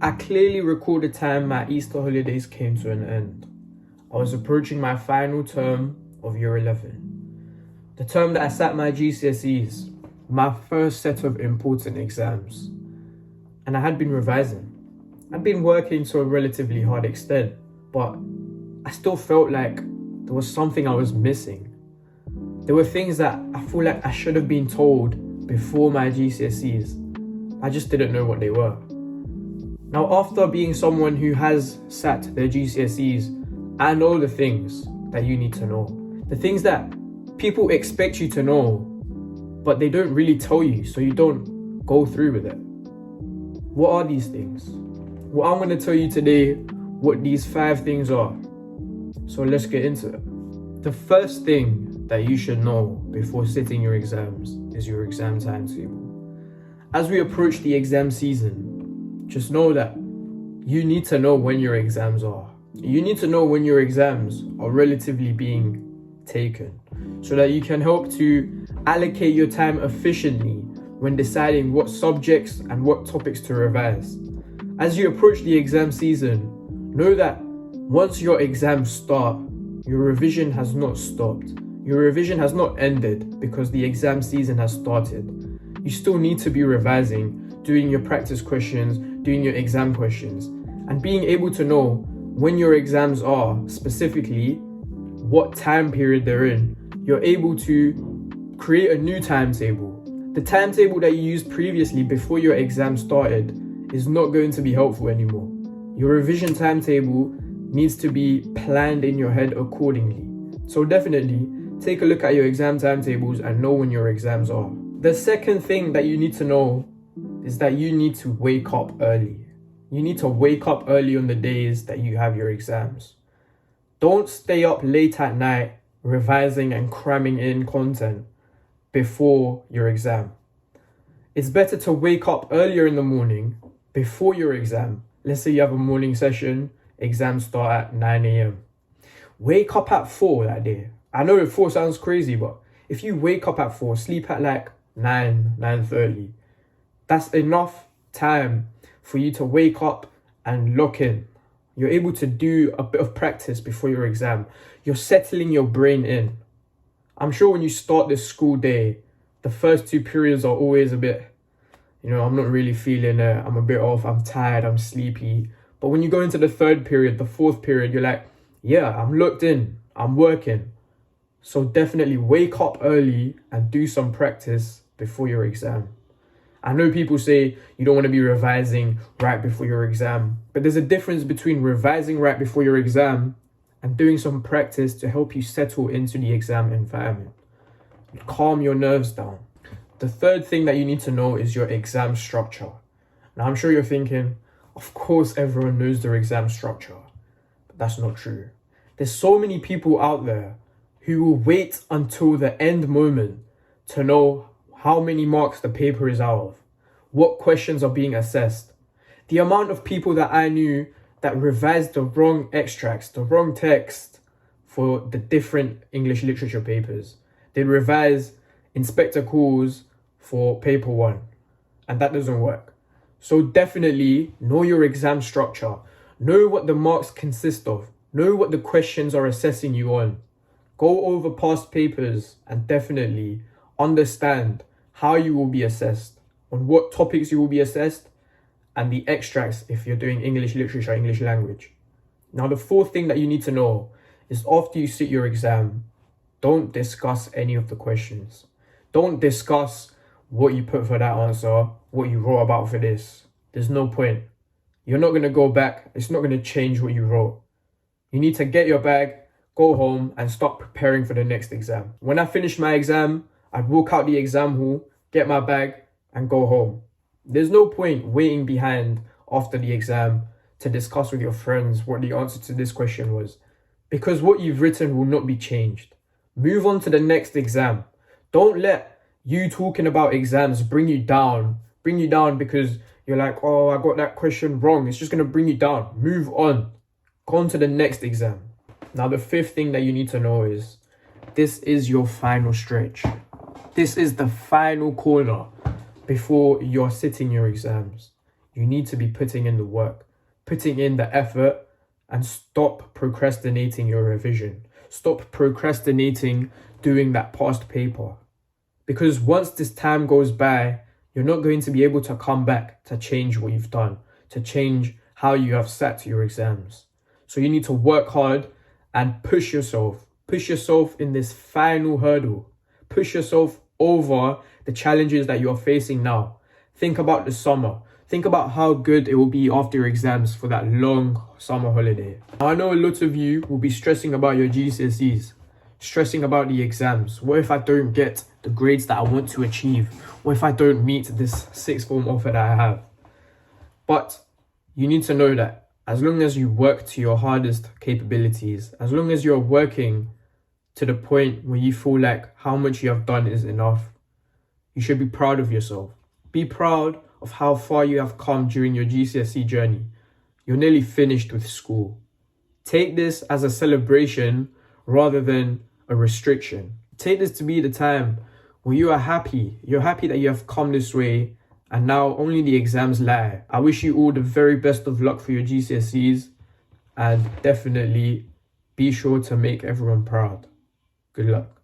I clearly recall the time my Easter holidays came to an end. I was approaching my final term of year 11. The term that I sat my GCSEs, my first set of important exams. And I had been revising. I'd been working to a relatively hard extent, but I still felt like there was something I was missing. There were things that I feel like I should have been told before my GCSEs. I just didn't know what they were. Now, after being someone who has sat their GCSEs, I know the things that you need to know. The things that people expect you to know, but they don't really tell you, so you don't go through with it. What are these things? Well, I'm going to tell you today what these 5 things are. So let's get into it. The first thing that you should know before sitting your exams is your exam timetable. As we approach the exam season, just know that you need to know when your exams are. You need to know when your exams are relatively being taken so that you can help to allocate your time efficiently when deciding what subjects and what topics to revise. As you approach the exam season, know that once your exams start, your revision has not stopped. Your revision has not ended because the exam season has started. You still need to be revising, doing your practice questions, doing your exam questions, and being able to know when your exams are, specifically what time period they're in. You're able to create a new timetable. The timetable that you used previously before your exam started is not going to be helpful anymore. Your revision timetable needs to be planned in your head accordingly. So definitely take a look at your exam timetables and know when your exams are. The second thing that you need to know is that you need to wake up early. You need to wake up early on the days that you have your exams. Don't stay up late at night revising and cramming in content before your exam. It's better to wake up earlier in the morning before your exam. Let's say you have a morning session, exams start at 9 a.m. Wake up at 4 that day. I know 4 sounds crazy, but if you wake up at 4, sleep at like 9:30, that's enough time for you to wake up and lock in. You're able to do a bit of practice before your exam. You're settling your brain in. I'm sure when you start this school day, the first 2 periods are always a bit, I'm not really feeling it. I'm a bit off. I'm tired. I'm sleepy. But when you go into the 3rd period, the 4th period, you're like, yeah, I'm locked in. I'm working. So definitely wake up early and do some practice before your exam. I know people say you don't want to be revising right before your exam, but there's a difference between revising right before your exam and doing some practice to help you settle into the exam environment. Calm your nerves down. The third thing that you need to know is your exam structure. Now, I'm sure you're thinking, of course everyone knows their exam structure, but that's not true. There's so many people out there who will wait until the end moment to know how many marks the paper is out of, what questions are being assessed. The amount of people that I knew that revised the wrong extracts, the wrong text for the different English literature papers. They'd revise inspector calls for paper 1, and that doesn't work. So definitely know your exam structure. Know what the marks consist of. Know what the questions are assessing you on. Go over past papers and definitely understand how you will be assessed, on what topics you will be assessed, and the extracts if you're doing English literature, English language. Now, the fourth thing that you need to know is after you sit your exam, don't discuss any of the questions. Don't discuss what you put for that answer, what you wrote about for this. There's no point. You're not going to go back. It's not going to change what you wrote. You need to get your bag, go home, and start preparing for the next exam. When I finished my exam, I'd walk out the exam hall, get my bag, and go home. There's no point waiting behind after the exam to discuss with your friends what the answer to this question was, because what you've written will not be changed. Move on to the next exam. Don't let you talking about exams bring you down because you're like, oh, I got that question wrong. It's just going to bring you down. Move on. Go on to the next exam. Now, the fifth thing that you need to know is this is your final stretch. This is the final corner before you're sitting your exams. you need to be putting in the work, putting in the effort, and stop procrastinating your revision. Stop procrastinating doing that past paper. Because once this time goes by, you're not going to be able to come back to change what you've done, to change how you have sat your exams. So you need to work hard and push yourself. Push yourself in this final hurdle. Push yourself over the challenges that you're facing now. Think about the summer. Think about how good it will be after your exams for that long summer holiday. Now, I know a lot of you will be stressing about your GCSEs, stressing about the exams. What if I don't get the grades that I want to achieve? What if I don't meet this sixth form offer that I have? But you need to know that as long as you work to your hardest capabilities, as long as you're working to the point where you feel like how much you have done is enough, you should be proud of yourself. Be proud of how far you have come during your GCSE journey. You're nearly finished with school. Take this as a celebration rather than a restriction. Take this to be the time where you are happy. You're happy that you have come this way and now only the exams lie. I wish you all the very best of luck for your GCSEs, and definitely be sure to make everyone proud. Good luck.